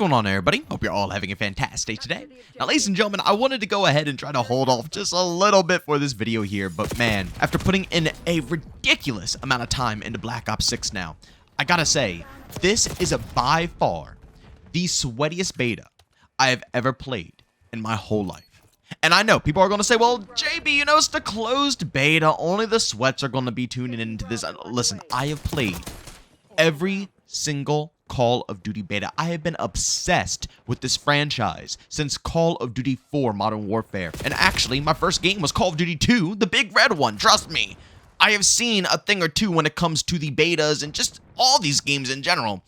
going on, everybody? Hope you're all having a fantastic day today. Now, ladies and gentlemen, I wanted to go ahead and try to hold off just a little bit for this video here, but man, after putting in a ridiculous amount of time into Black Ops 6 now, I gotta say, this is by far the sweatiest beta I have ever played in my whole life. And I know people are going to say, well, JB, you know, it's the closed beta. Only the sweats are going to be tuning into this. Listen, I have played every single Call of Duty beta. I have been obsessed with this franchise since Call of Duty 4 Modern Warfare. And actually, my first game was Call of Duty 2, the big red one. Trust me, I have seen a thing or two when it comes to the betas and just all these games in general.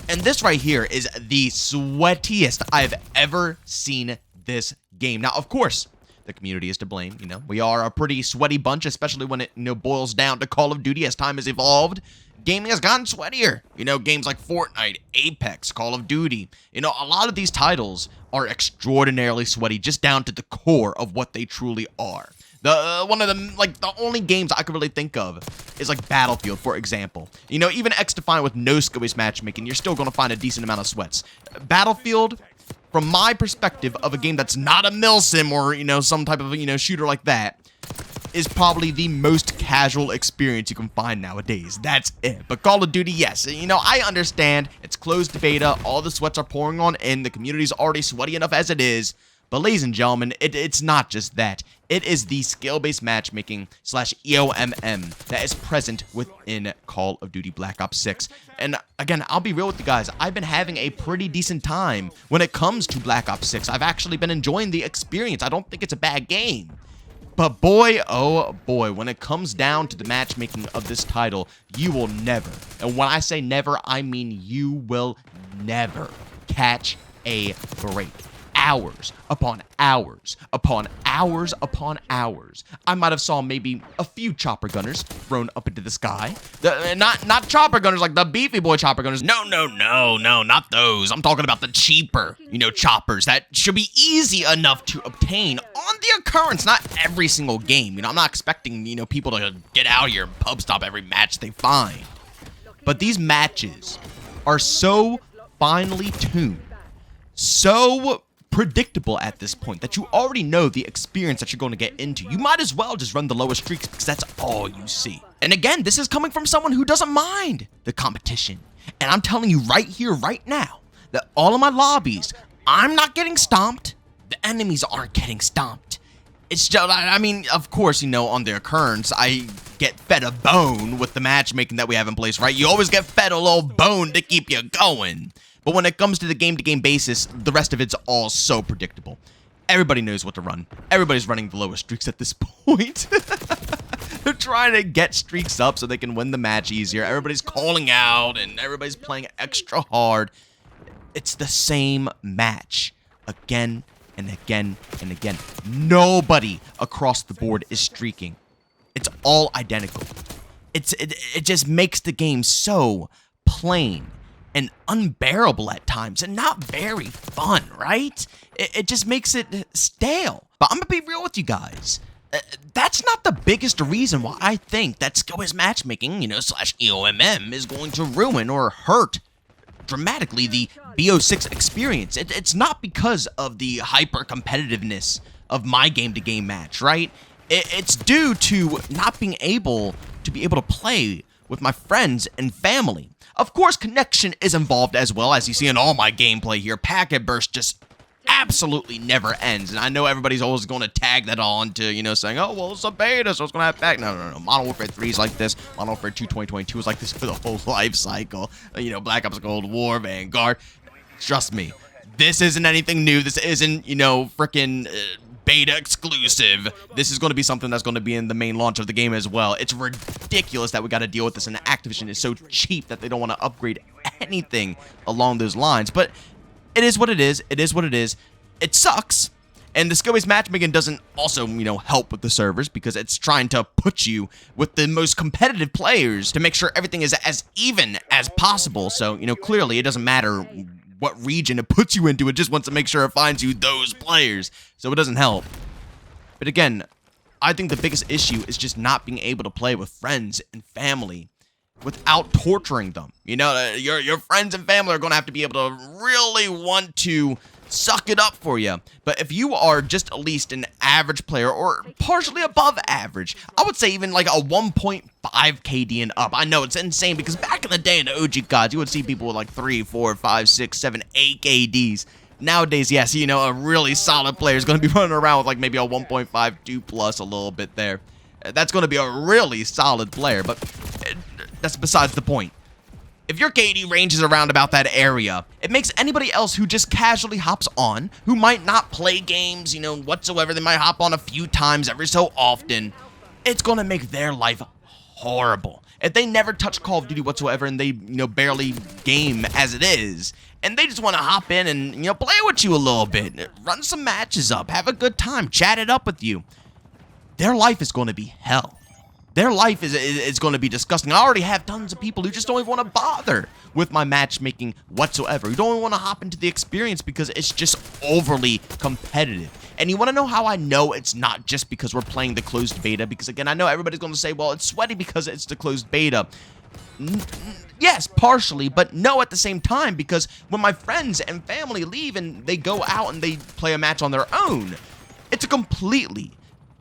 And this right here is the sweatiest I've ever seen this game. Now, of course, the community is to blame. You know, we are a pretty sweaty bunch, especially when it, boils down to Call of Duty as time has evolved. Gaming has gotten sweatier. You know, games like Fortnite, Apex, Call of Duty. You know, a lot of these titles are extraordinarily sweaty, just down to the core of what they truly are. One of them, like, the only games I could really think of is, like, Battlefield, for example. You know, even XDefiant with no sweatiest matchmaking, you're still going to find a decent amount of sweats. Battlefield, from my perspective of a game that's not a milsim or, you know, some type of, shooter like that, is probably the most casual experience you can find nowadays. That's it. But Call of Duty, yes. You know, I understand. It's closed beta. All the sweats are pouring on in. The community's already sweaty enough as it is. But ladies and gentlemen, it's not just that. It is the skill-based matchmaking / SBMM that is present within Call of Duty Black Ops 6. And again, I'll be real with you guys. I've been having a pretty decent time when it comes to Black Ops 6. I've actually been enjoying the experience. I don't think it's a bad game. But boy, oh boy, when it comes down to the matchmaking of this title, you will never, and when I say never, I mean you will never catch a break. Hours upon hours upon hours upon hours. I might have saw maybe a few chopper gunners thrown up into the sky. Not chopper gunners like the beefy boy chopper gunners. No, not those. I'm talking about the cheaper, choppers that should be easy enough to obtain on the occurrence. Not every single game. I'm not expecting, people to get out here and pub stop every match they find. But these matches are so finely tuned, so predictable at this point that you already know the experience that you're going to get into. You might as well just run the lowest streaks because that's all you see. And again, this is coming from someone who doesn't mind the competition. And I'm telling you right here, right now, that all of my lobbies, I'm not getting stomped. The enemies aren't getting stomped. It's just, I mean, of course, on the occurrence, I get fed a bone with the matchmaking that we have in place, right? You always get fed a little bone to keep you going. But when it comes to the game-to-game basis, the rest of it's all so predictable. Everybody knows what to run. Everybody's running the lowest streaks at this point. They're trying to get streaks up so they can win the match easier. Everybody's calling out, and everybody's playing extra hard. It's the same match again and again and again. Nobody across the board is streaking. It's all identical. It just makes the game so plain and unbearable at times, and not very fun, right? It just makes it stale. But I'm gonna be real with you guys. That's not the biggest reason why I think that skill-based matchmaking, / SBMM is going to ruin or hurt dramatically the BO6 experience. It's not because of the hyper-competitiveness of my game-to-game match, right? It's due to not being able to play with my friends and family. Of course, connection is involved as well, as you see in all my gameplay here. Packet burst just absolutely never ends, and I know everybody's always going to tag that on to, saying, oh, well, it's a beta, so it's going to have back. No. Modern Warfare 3 is like this. Modern Warfare 2 2022 is like this for the whole life cycle. Black Ops Cold War, Vanguard. Trust me, this isn't anything new. This isn't, freaking beta exclusive. This is going to be something that's going to be in the main launch of the game as well. It's ridiculous that we got to deal with this, and Activision is so cheap that they don't want to upgrade anything along those lines. But it is what it is. It is what it is. It sucks. And the skill-based matchmaking doesn't also, help with the servers, because it's trying to put you with the most competitive players to make sure everything is as even as possible. So, clearly it doesn't matter what region it puts you into. It just wants to make sure it finds you those players. So it doesn't help. But again, I think the biggest issue is just not being able to play with friends and family without torturing them. You know, your friends and family are going to have to be able to really want to suck it up for you. But if you are just at least an average player or partially above average, I would say even like a 1.5 KD and up. I know it's insane because back in the day in the OG gods, you would see people with like 3, 4, 5, 6, 7, 8 KDs. Nowadays, yes, you know, a really solid player is going to be running around with like maybe a 1.5, 2 plus a little bit there. That's going to be a really solid player, but that's besides the point. If your KD ranges around about that area, it makes anybody else who just casually hops on, who might not play games, you know, whatsoever, they might hop on a few times every so often, it's going to make their life horrible. If they never touch Call of Duty whatsoever and they, you know, barely game as it is, and they just want to hop in and, you know, play with you a little bit, run some matches up, have a good time, chat it up with you, their life is going to be hell. Their life is going to be disgusting. I already have tons of people who just don't even want to bother with my matchmaking whatsoever. Who don't even want to hop into the experience because it's just overly competitive. And you want to know how I know it's not just because we're playing the closed beta? Because again, I know everybody's going to say, well, it's sweaty because it's the closed beta. Yes, partially, but no at the same time, because when my friends and family leave and they go out and they play a match on their own, it's a completely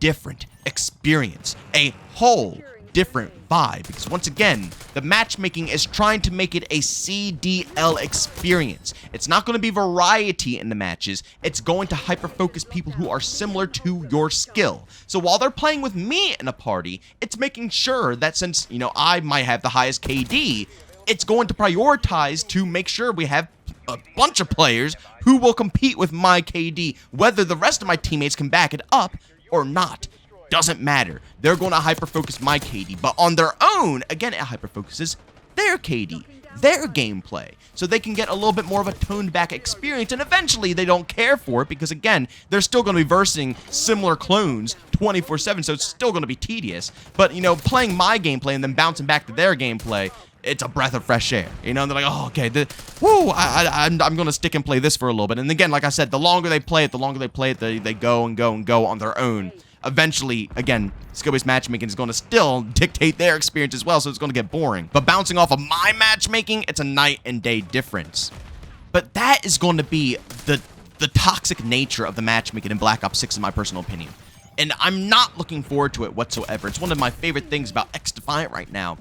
different experience, a whole different vibe, because once again, the matchmaking is trying to make it a CDL experience. It's not going to be variety in the matches. It's going to hyper-focus people who are similar to your skill. So while they're playing with me in a party, it's making sure that since, you know, I might have the highest KD, it's going to prioritize to make sure we have a bunch of players who will compete with my KD, whether the rest of my teammates can back it up or not. Doesn't matter. They're going to hyper-focus my KD, but on their own, again, it hyper-focuses their KD, their gameplay, so they can get a little bit more of a toned-back experience, and eventually they don't care for it, because again, they're still going to be versing similar clones 24/7, so it's still going to be tedious, but, you know, playing my gameplay and then bouncing back to their gameplay, it's a breath of fresh air, you know, and they're like, oh, okay, I'm going to stick and play this for a little bit, and again, like I said, the longer they play it, they go and go and go on their own. Eventually, again, skill-based matchmaking is going to still dictate their experience as well, so it's going to get boring. But bouncing off of my matchmaking, it's a night and day difference. But that is going to be the toxic nature of the matchmaking in Black Ops 6, in my personal opinion. And I'm not looking forward to it whatsoever. It's one of my favorite things about XDefiant right now,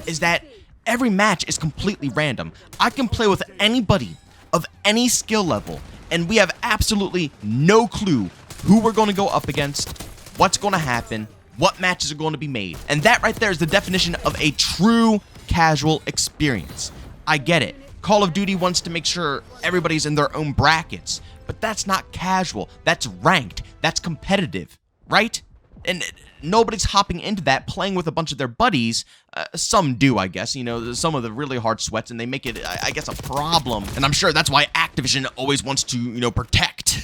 is that every match is completely random. I can play with anybody of any skill level, and we have absolutely no clue who we're going to go up against, what's going to happen, what matches are going to be made. And that right there is the definition of a true casual experience. I get it. Call of Duty wants to make sure everybody's in their own brackets, but that's not casual. That's ranked. That's competitive, right? And nobody's hopping into that playing with a bunch of their buddies. Some do, I guess. You know, some of the really hard sweats, and they make it, I guess, a problem. And I'm sure that's why Activision always wants to, you know, protect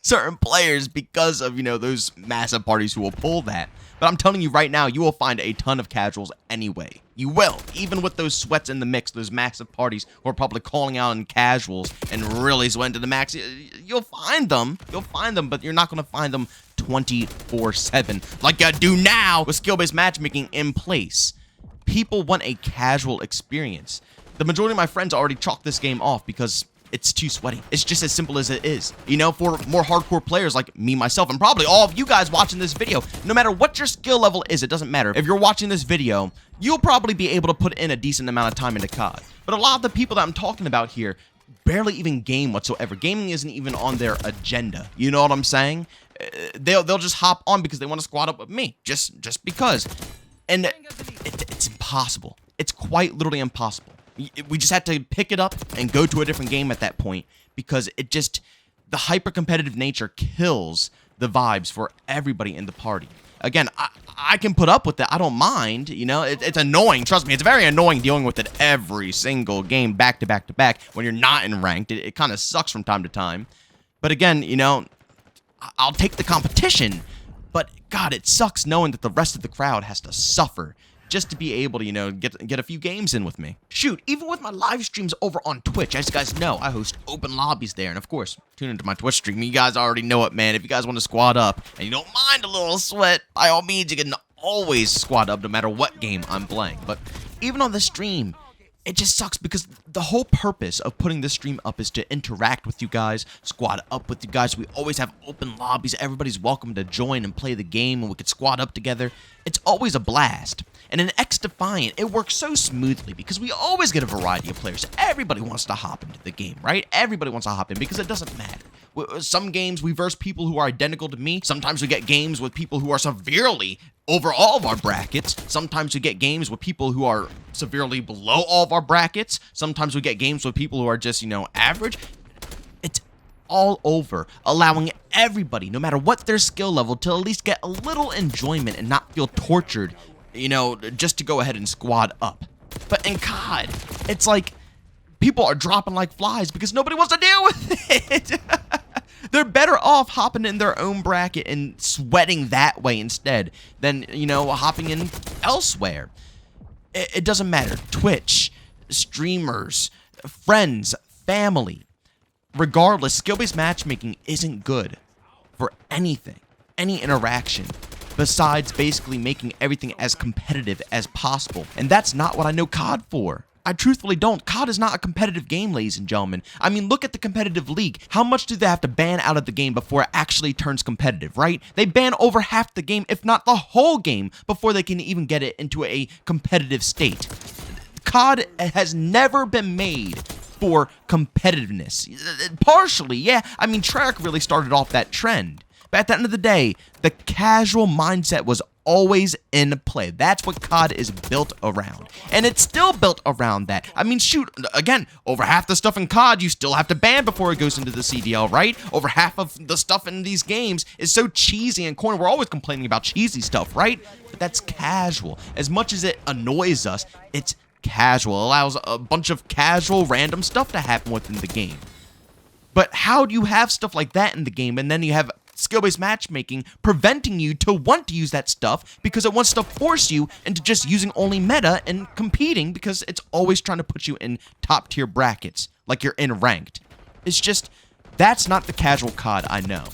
certain players because of, you know, those massive parties who will pull that. But I'm telling you right now, you will find a ton of casuals anyway. You will. Even with those sweats in the mix, those massive parties who are probably calling out in casuals and really sweating to the max, you'll find them. You'll find them, but you're not going to find them 24/7 like I do now with skill-based matchmaking in place. People want a casual experience. The majority of my friends already chalk this game off because it's too sweaty. It's just as simple as it is. You know, for more hardcore players like me, myself, and probably all of you guys watching this video, no matter what your skill level is, it doesn't matter. If you're watching this video, you'll probably be able to put in a decent amount of time into COD. But a lot of the people that I'm talking about here barely even game whatsoever. Gaming isn't even on their agenda. You know what I'm saying? They'll just hop on because they want to squad up with me. Just because. And it's impossible. It's quite literally impossible. We just had to pick it up and go to a different game at that point because the hyper-competitive nature kills the vibes for everybody in the party. Again, I can put up with that. I don't mind, you know. It's annoying. Trust me, it's very annoying dealing with it every single game back to back to back when you're not in ranked. It kind of sucks from time to time. But again, you know, I'll take the competition, but God, it sucks knowing that the rest of the crowd has to suffer just to be able to, you know, get a few games in with me. Shoot, even with my live streams over on Twitch, as you guys know, I host open lobbies there. And of course, tune into my Twitch stream. You guys already know it, man. If you guys want to squad up and you don't mind a little sweat, by all means, you can always squad up no matter what game I'm playing. But even on the stream, it just sucks because the whole purpose of putting this stream up is to interact with you guys, squad up with you guys. We always have open lobbies. Everybody's welcome to join and play the game, and we could squad up together. It's always a blast. And in XDefiant, it works so smoothly because we always get a variety of players. Everybody wants to hop into the game, right? Everybody wants to hop in because it doesn't matter. Some games we verse people who are identical to me. Sometimes we get games with people who are severely over all of our brackets. Sometimes we get games with people who are severely below all of our brackets. Sometimes we get games with people who are just, average. It's all over, allowing everybody, no matter what their skill level, to at least get a little enjoyment and not feel tortured, just to go ahead and squad up. But in COD, it's like people are dropping like flies because nobody wants to deal with it. They're better off hopping in their own bracket and sweating that way instead than, hopping in elsewhere. It doesn't matter. Twitch, streamers, friends, family. Regardless, skill-based matchmaking isn't good for anything, any interaction, besides basically making everything as competitive as possible. And that's not what I know COD for. I truthfully don't. COD is not a competitive game, ladies and gentlemen. I mean, look at the competitive league. How much do they have to ban out of the game before it actually turns competitive, right? They ban over half the game, if not the whole game, before they can even get it into a competitive state. COD has never been made for competitiveness. Partially, yeah. I mean, Treyarch really started off that trend. But at the end of the day, the casual mindset was always in play. That's what COD is built around. And it's still built around that. I mean, shoot, again, over half the stuff in COD you still have to ban before it goes into the CDL, right? Over half of the stuff in these games is so cheesy and corny. We're always complaining about cheesy stuff, right? But that's casual. As much as it annoys us, it's casual. It allows a bunch of casual, random stuff to happen within the game. But how do you have stuff like that in the game, and then you have skill-based matchmaking preventing you to want to use that stuff because it wants to force you into just using only meta and competing because it's always trying to put you in top-tier brackets like you're in ranked. It's just, that's not the casual COD I know.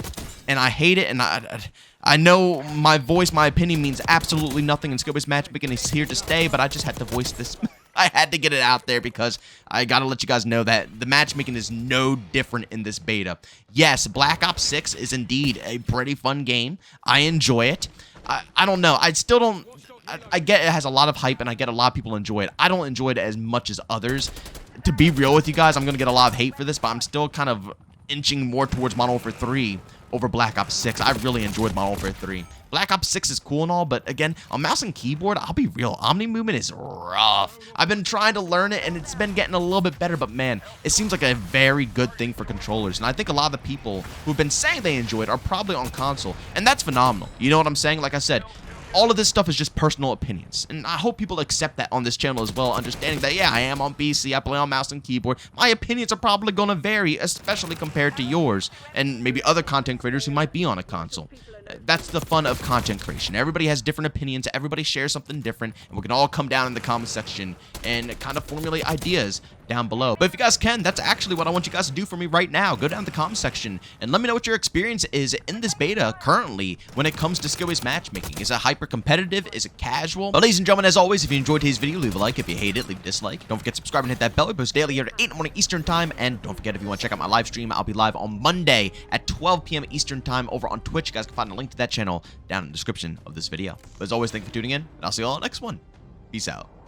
And I hate it, and I know my voice, my opinion means absolutely nothing, and skill-based matchmaking is here to stay, but I just had to voice this. I had to get it out there because I gotta let you guys know that the matchmaking is no different in this beta. Yes, Black Ops 6 is indeed a pretty fun game. I enjoy it. I don't know. I still don't... I get it has a lot of hype, and I get a lot of people enjoy it. I don't enjoy it as much as others. To be real with you guys, I'm gonna get a lot of hate for this, but I'm still kind of inching more towards Modern Warfare 3 over Black Ops 6. I really enjoyed Modern Warfare 3. Black Ops 6 is cool and all, but again, on mouse and keyboard, I'll be real, Omni movement is rough. I've been trying to learn it, and it's been getting a little bit better, but man, it seems like a very good thing for controllers, and I think a lot of the people who've been saying they enjoy it are probably on console, and that's phenomenal. You know what I'm saying? Like I said, all of this stuff is just personal opinions, and I hope people accept that on this channel as well, understanding that, yeah, I am on PC, I play on mouse and keyboard. My opinions are probably going to vary, especially compared to yours, and maybe other content creators who might be on a console. That's the fun of content creation. Everybody has different opinions, everybody shares something different, and we can all come down in the comment section and kind of formulate ideas down below. But if you guys can, that's actually what I want you guys to do for me right now. Go down in the comment section and let me know what your experience is in this beta currently when it comes to skill-based matchmaking. Is it hyper-competitive? Is it casual? But ladies and gentlemen, as always, if you enjoyed today's video, leave a like. If you hate it, leave a dislike. Don't forget to subscribe and hit that bell. We post daily here at 8 in the morning Eastern Time. And don't forget, if you want to check out my live stream, I'll be live on Monday at 12 p.m. Eastern Time over on Twitch. You guys can find a link to that channel down in the description of this video. But as always, thank you for tuning in, and I'll see you all in the next one. Peace out.